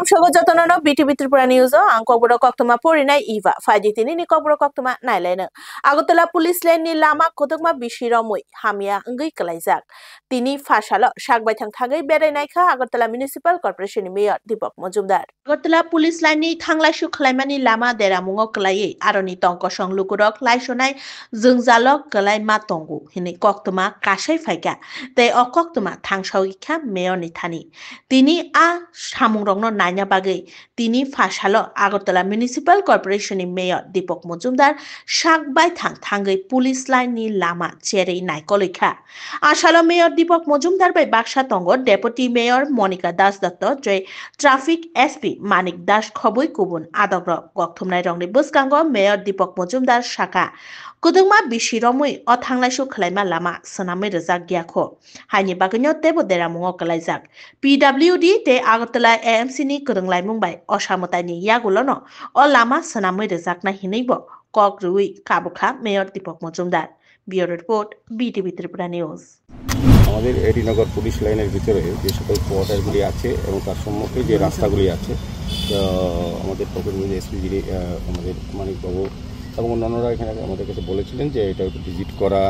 Sego Jatono, BTV Tripura News, Ankobro Koktuma Porina Eva, Fajitini Nikobro Koktuma Nailen. Agotala Police Lane Lama Kotuma Bishiramui, Hamia, Ngui Kalaisak. Tini Fashalo, Shagbatang Tagai Berenaika, Agotala Municipal Corporation Mayor Dipok Mojumdar. Agotala Police Lane Tanglashu Klamani Lama Deramungo Kalai, Aroni Tonko Shong Lukurok, Laishonai, Zungzalok, Kalai Matongu, Hini Koktuma, Kashay Faika. They are Koktuma, Tangshawika, Mayor Nitani. Tini A Shamurong Nanya Bagay, Tini Fashalo, Agotala Municipal Corporation Mayor Dipok Mojumdar, Shag by Tangai Police Line ni Lama, Cherry Naikolika. Ashalo Mayor Dipok Mojumdar by Baksha Tongo, Deputy Mayor Monica Das Dr. Traffic SP Manik Dash Kobui Kubun, Adogro, Goktumnai Rongli Buskango, Mayor Dipok Mojumdar Shaka. Kudungma Bishiromui, or Tanglashu Kalema Lama, Soname Rezak Gyako. Hani Baganyo Tebo Deramungo Kalaisak. PWD te Agotala AMC ni Kudunglai Mumbai, Oshamotani Yagulono, or Lama Soname Rezak na Hinibo, Kok Rui, Kabuka, Mayor Dipok Mojumdar. Bureau Report, BTV Tripura News. আমাদের AD Nagar police লাইনের ভিতরে যে সকল কোয়ার্টারগুলি আছে এবং তার সম্মুখে যে রাস্তাগুলি আছে আমাদের প্রকৃতি এসপি আমাদের মানিকবাবু এবং অন্যান্যরা এখানে আমাদের কাছে বলেছিলেন যে এটা একটু ভিজিট করা,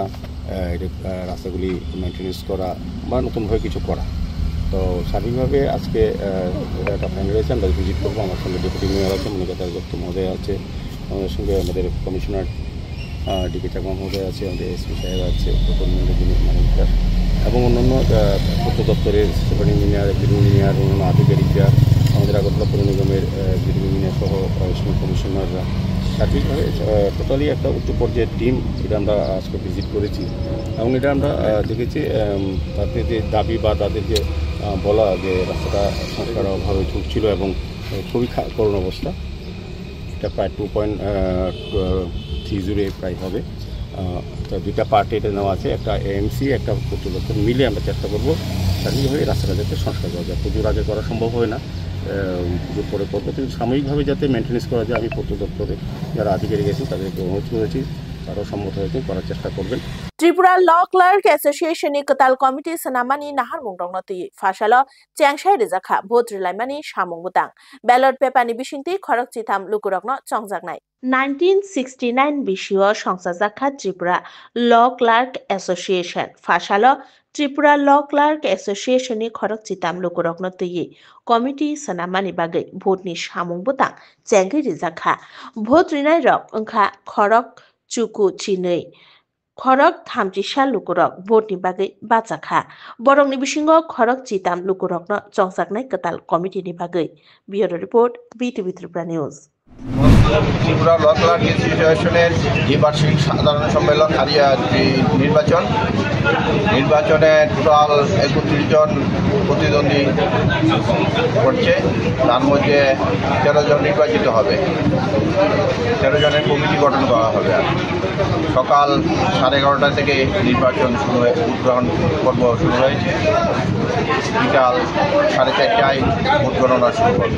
রাস্তাগুলি মেনটেন্যান্স করা বা নতুনভাবে কিছু করা। তো স্বাভাবিকভাবে আজকে একটা ফাইনাল হয়েছে, আমরা ভিজিট করবো। আমার সঙ্গে ডেপুটি মেয়র আছে, মনিকা দাস দত্ত মহোদয় আছে, আমাদের সঙ্গে আমাদের কমিশনার ডিকে চাকমা মহোদয় আছে, আমাদের এসপি সাহেব আছে, মানিক দাস এবং অন্যান্য পূর্ত দপ্তরের সুপার ইঞ্জিনিয়ার, বিল্ডিং ইঞ্জিনিয়ার, অন্যান্য আধিকারিকরা, আমাদের আগরতলা পৌর নিগমের বিল্ডিং ইঞ্জিনিয়ার সহ কমিশনাররা সার্বিকভাবে টোটালি একটা উচ্চ পর্যায়ের টিম এটা আমরা আজকে ভিজিট করেছি এবং এটা আমরা দেখেছি তাদের যে দাবি বা তাদের যে বলা যে রাস্তাটা সংস্কার অভাবে ঝুঁকছিল এবং খুবই করুণ অবস্থা। এটা প্রায় 2.30 প্রায় হবে। দুইটা পার্টে এটা নেওয়া আছে, একটা এএমসি একটা পূর্ত দপ্তর মিলে আমরা চেষ্টা করবো স্বাধীনভাবে রাস্তাটা যাতে সংস্কার করা যায়। পুজোর আগে করা সম্ভব হয় না, পুজোর পরে করবো, কিন্তু সাময়িকভাবে যাতে মেনটেন্যান্স করা যায় আমি পূর্ত দপ্তরে যারা আধিকারিক আছেন তাদেরকে অনুরোধ করেছি, তারাও সম্মত হয়েছেন, করার চেষ্টা করবেন। Tripura Law Clerk Association ni Katal Committee Sanamani Nahar Mungdongnoti Fashalo Changshay Rizakha Vote Rilaimani Shamung Butang Ballot Paper ni Bishinti Khorok Chitam Lukurokno Chongjaknai 1969 Bishio Songsajaka Tripura Law Clerk Association Fashalo Tripura Law Clerk Association ni Khorok Chitam Lukurokno Tiyi Committee Sanamani Bagai Vote ni Shamung Butang Changshay Rizakha Vote Rinai Rok Engkha Khorok Chuku Chinei Khorok Thamjisa Lukurok Vote ni Bagai Bachakha Borong ni Bishingo Khorok Chitam Lukurokno Chongjaknai Katal Committee ni Bagai Bureau Report BTV Tripura News Tripura law clerk অ্যাসোসিয়েশনের দ্বিবার্ষিক সাধারণ সম্মেলন নির্বাচনে total 31 জন প্রতিদ্বন্দ্বী করছে, তার মধ্যে 13 জন নির্বাচিত হবে। 13 জনের কমিটি গঠন করা হবে। সকাল 11:30 থেকে নির্বাচন গ্রহণ পর্ব শুরু হয়েছে, বিকাল 4:30টায় ভোট গণনা শুরু হবে।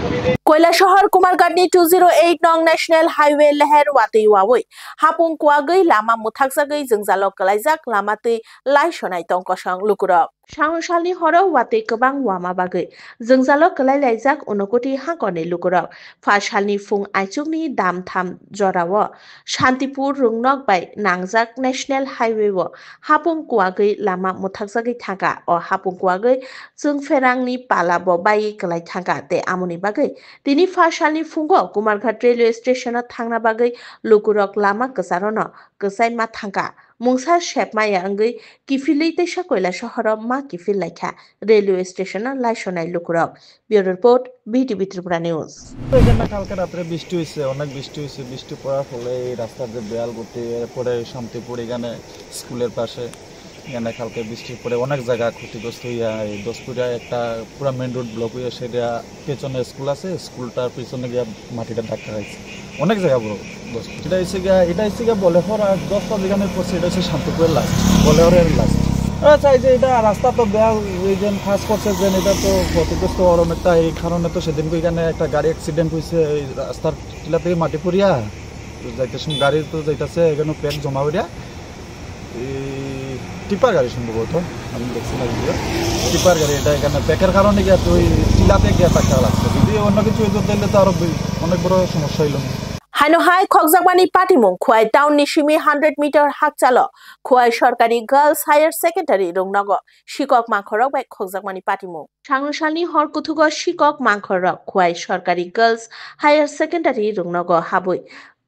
কৈলাসহর কুমারঘাটনি 208 নং ন্যাশনাল হাইওয়ে লেহের ওয়াতৈ ওয়াওই হাপুং কুয়াগৈ লামা মুথাকজাগৈ जोंजालक गलायजाक लामातै लाइसनाय तंकसं लुकुरक साउनसालनि हराव वातै गोबां वामा बागै जोंजालक गलायलायजाक उनकोटि हांकनै लुकुरक फासालनि फुं आइचुकनि दामथाम जराव शान्तिपुर रुंनक बाय नांजाक नेशनेल हाइवे व हापुं कुवागै लामा मुथाकजागै थांगा अ हापुं कुवागै जोंफेरांनि पालाब बाय गलाय थांगा ते आमुनि बागै दिनै फासालनि फुंगो कुमारघाट रेलवे स्टेशनाव थांना बागै लुकुरक लामा गोजारन गोसाय मा थांगा मुंसा शेपमाया अंगै किफिलै तैसा কৈলাসহরাव मा किफिल लायखा रेलवे स्टेशनाव लाइसनाय लुकुरक bureau report BTV Tripura news. এখানে কালকে রাত্রে বৃষ্টি হয়েছে, অনেক বৃষ্টি হয়েছে। বৃষ্টি পড়ার ফলে এই রাস্তার যে বেয়াল গতি পরে শান্তিপুর এখানে স্কুলের পাশে এখানে কালকে বৃষ্টি পড়ে অনেক জায়গা ক্ষতিগ্রস্ত হইয়া এই দশপুরিয়া একটা পুরা মেন রোড ব্লক হইয়া সেটা পেছনে স্কুল আছে, স্কুলটার পিছনে গিয়া মাটিটা ধাক্কা খাইছে অনেক জায়গা বড় দশপুর। এটা এসে গিয়া বলেহর আর 10টা যেখানে পড়ছে এটা হচ্ছে শান্তিপুরের লাস্ট, বলেহরের লাস্ট। চাই যে এটা রাস্তা তো বেয়া যেন খাস করছে যেন এটা তো ক্ষতিগ্রস্ত অনেকটা, এই কারণে তো সেদিনকে এখানে একটা গাড়ি অ্যাক্সিডেন্ট হয়েছে এই রাস্তার টিলা থেকে মাটি পড়িয়া যাইতেছে গাড়ি তো যাইতেছে এখানে প্যাক জমা হইয়া এই টিপার গাড়ি সম্ভবত, আমি দেখছি না ভিডিও, টিপার গাড়ি এটা এখানে ব্যাকের কারণে গিয়ে তুই টিলাতে গিয়ে টাকা লাগছে, যদি অন্য কিছু হইতো তাহলে তো আরো অনেক বড় সমস্যা হইল। হাইনো হাই খকজাকমানি পাটিমুং খুয়াই টাউন নিশিমি 100 মিটার হাকচালো খুয়াই সরকারি গার্লস হায়ার সেকেন্ডারি রংনগ শিকক মাংখরক বাই খকজাকমানি পাটিমুং সাংসালনি হরকুথুগ শিকক মাংখরক খুয়াই সরকারি গার্লস হায়ার সেকেন্ডারি রংনগ হাবুই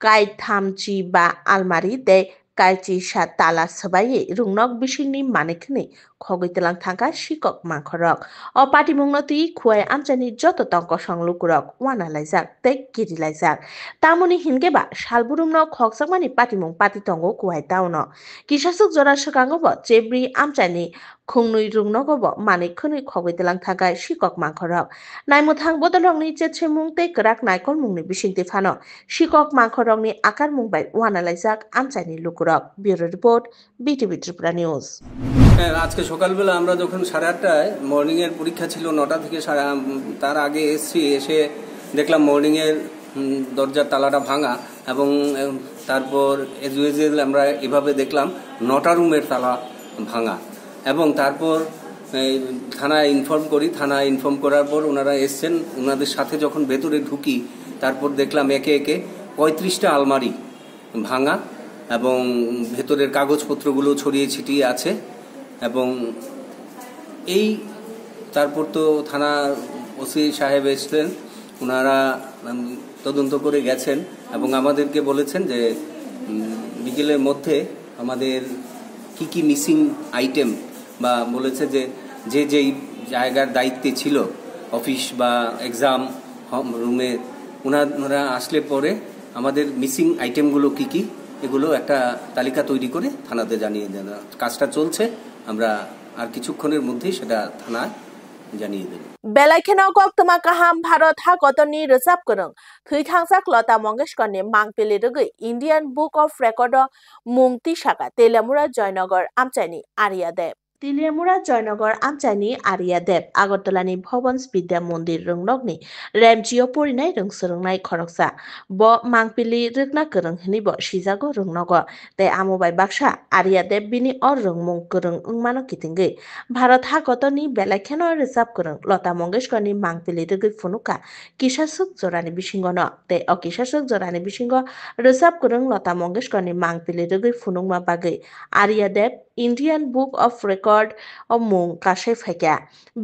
কাই থামচি বা আলমারি দে কাইচি সা তালা সবাই রংনক বিশিংনি মানিকনি খগৈতলাং থাকা শিকক মাংখরক অ পাটিমুংনতি খুয়াই আমচানি যত তঙ্ক সংলুকুরক ওয়ানালাইজাক তে গিরিলাইজাক তামনি হিনগেবা সালবুরুমনো খকসাকমানি পাটিমুং পাতিতঙ্গো কুহাই টাউনো কিসাসুক জরা সকাঙ্গবো চেব্রি আমচানি খুংনুই রুংনগবো মানিক খুনুই খগৈতলাং থাকাय শিকক মাংখরক নাইমুথাং বদলংনি চেছেমুং তে করাক নাইকল মুংনি বিसिंति ফানো শিকক মাংখরকনি আকার মুংবাই ওয়ানালাইজাক আমচানি লুকুরক bureau report BTV Tripura news. হ্যাঁ, আজকে সকালবেলা আমরা যখন 8:30টায় মর্নিংয়ের পরীক্ষা ছিল 9টা থেকে তার আগে এসে দেখলাম মর্নিংয়ের দরজার তালাটা ভাঙা এবং তারপর এজ ইউজুয়াল আমরা এভাবে দেখলাম 9টা রুমের তালা ভাঙা এবং তারপর থানায় ইনফর্ম করি। থানায় ইনফর্ম করার পর ওনারা এসছেন, ওনাদের সাথে যখন ভেতরে ঢুকি তারপর দেখলাম একে একে 35টা আলমারি ভাঙা এবং ভেতরের কাগজপত্রগুলো ছড়িয়ে ছিটিয়ে আছে এবং এই তারপর তো থানা ওসি সাহেব এসছেন, ওনারা তদন্ত করে গেছেন এবং আমাদেরকে বলেছেন যে বিকেলের মধ্যে আমাদের কি কি মিসিং আইটেম বা বলেছে যে যেই জায়গার দায়িত্বে ছিল অফিস বা এক্সাম রুমে ওনারা আসলে পরে আমাদের মিসিং আইটেমগুলো কি কি এগুলো একটা তালিকা তৈরি করে থানাতে জানিয়ে দেন। কাজটা চলছে, আমরা আর কিছুক্ষণের মধ্যেই সেটা থানায় জানিয়ে দেব। বেলাইखेनाव गक्तमा काहाम भारत हागतनि रोजाब गोरों थैथांजाक लता मंगेशकरनि मांगपेलि रगै इंडियन बुक अफ रेकर्ड मुं तिसाका तेलियामुरा जयनगर आमचाइनि आर्या देव तिलियामुरा जयनगर आमचाइनि आर्या देव आगरतलानि भवन्स विद्या मन्दिर रोंनगनि रेमजिओ परिनाय रोंसोरोंनाय खरकसा ब मांगपेलि रोगना गोरों हनिबो सिजागो रोंनग ते आमुबाय बाक्सा आर्या देव बिनि अ रोंमुं गोरों ओंमानो किथिंगै भारत हागतनि बेलाइखेनाव रोजाब गोरों लता मंगेशकरनि मांगपेलि रगै फुनुका किसासुक जरानि बिसिंगनो ते अ किसासुक जरानि बिसिंग रोजाब गोरों लता मंगेशकरनि मांगपेलि रगै फुनुंमा बागै आर्या देव इंडियन बुक अफ रेकर्ड अ मुं कासे फाइका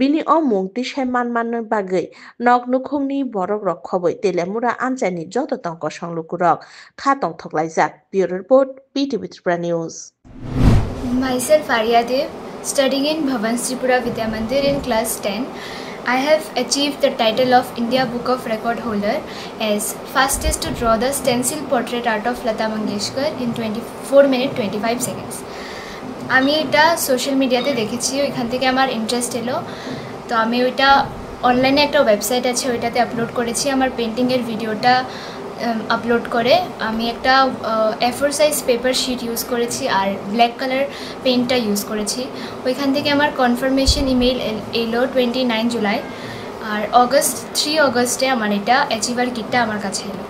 बिनि अ मुं तिसाय मानमानो बागै नग नुखुंनि बरक रखबै तेलियामुरा आमचाइनि जत तंक संलुकुरक खातंग थकलाइजाक bureau report BTV Tripura news. Myself Arya Dev, studying in Bhavans Tripura Vidya Mandir in class 10. I have achieved the title of India Book of Record holder as fastest to draw the stencil portrait art of Lata Mangeshkar in 24 minutes 25 seconds. আমি এটা social মিডিয়াতে দেখেছি, ওইখান থেকে আমার interest এলো, তো আমি ওইটা অনলাইনে একটা ওয়েবসাইট আছে ওইটাতে আপলোড করেছি। আমার পেন্টিংয়ের ভিডিওটা আপলোড করে আমি একটা A4 size paper sheet use করেছি আর ব্ল্যাক কালার পেন্টটা ইউজ করেছি। ওইখান থেকে আমার কনফার্মেশন ইমেল এলো 29 জুলাই আর 3 অগস্টে আমার এটা অ্যাচিভার কিটটা আমার কাছে এলো।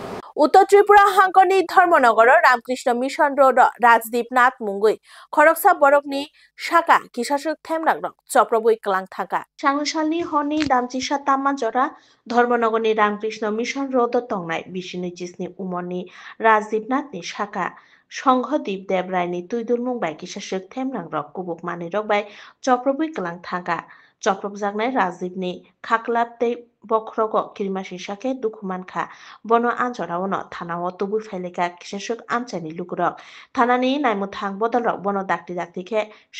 उत्तर त्रिपुरा हांकरनि धर्मनगर रामकृष्ण मिशन रोड राजदीप नाथ मुंगै खरकसा बरकनि शाखा किसासुक थेमरांग चप्रबुइ कलां थाका सांगसालनि हरनि दामचिसा तामा जरा धर्मनगरनि रामकृष्ण मिशन रोड तंनाय 25 उमरनि राजदीप नाथनि शाखा संघदीप देवरायनि तुइदुल मुंबाय किसासुक थेमरांग कुबुक मानिरक बाय चप्रबुइ कलां थाका चप्रब जागनाय राजदीपनि खाख्लाब तै बख्रग किरमासि साके दुखुमानखा बनो आनजरावनो थानाव तुबु फाइलेका किसासुक आमचाइनि लुकुरक थानानि नायमुथां बदलरक बनो दाक्ति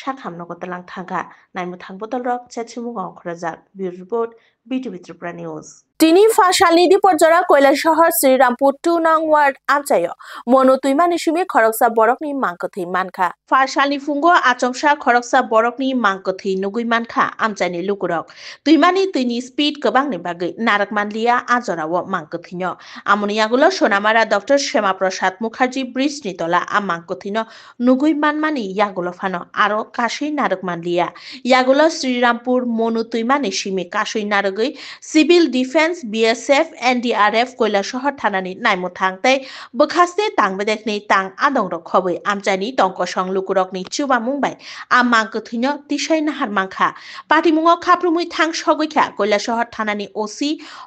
साखाम नगतलां थांगा नायमुथां बदलरक चेचिमुगाव खरजाक bureau report BTV Tripura news. তিনি ফাশালনি দিপরজরা কৈলাসহর শ্রীরামপুর 2 নং ওয়ার্ড আমচাইও মনো তুইমানি সুমি খরকসা বরকনি মাংকথি মানখা ফাশালনি ফুঙ্গো আচমসা খরকসা বরকনি মাংকথি নুগুই মানখা আমচাইনি লুকুরক তুইমানি তুইনি স্পিড গোবাংনি বাগৈ নারকমানলিয়া আজরাও মাংকথিনো আমনিয়াগুলো সোনামারা ডক্টর শ্যামা প্রসাদ মুখার্জি ব্রিজ নিতলা আ মাংকথিনো নুগুই মানমানি ইয়াগুলো ফানো আরো কাশি নারকমানলিয়া ইয়াগুলো শ্রীরামপুর মনো তুইমানি Simi কাশই নারক bagui civil defense BSF NDRF Kailashahar থানানি নাইমুথাং tei bokhaste tangbedekni tang adong rok khobui amjani tongko song lukurokni chuba mungbai amang kuthino tisai nahar mangkha patimungo khaprumui thang sogoikha Kailashahar থানানি OC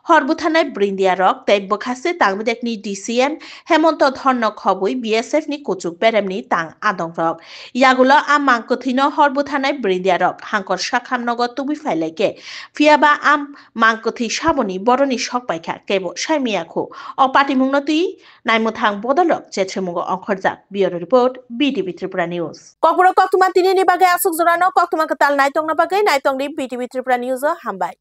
হরবুথানাই brindia rok tei bokhaste tangbedekni DCM Hemanta ধর্ণ খবই BSF ni kuchuk beremni tang adong rok yagulo amang kuthino হরবুথানাই brindia rok hangkor sakham nogo tubi faileke fiaba am mangkuthi saboni boroni sokpaikha kebo saimiakho o patimungno tui naimmuthang bodolok chechemugo onkhorjak bureau report BTV Tripura News kokboro koktuma tinini bagai asuk jorano koktuma katal naitongna bagai naitongni BTV Tripura News o hambai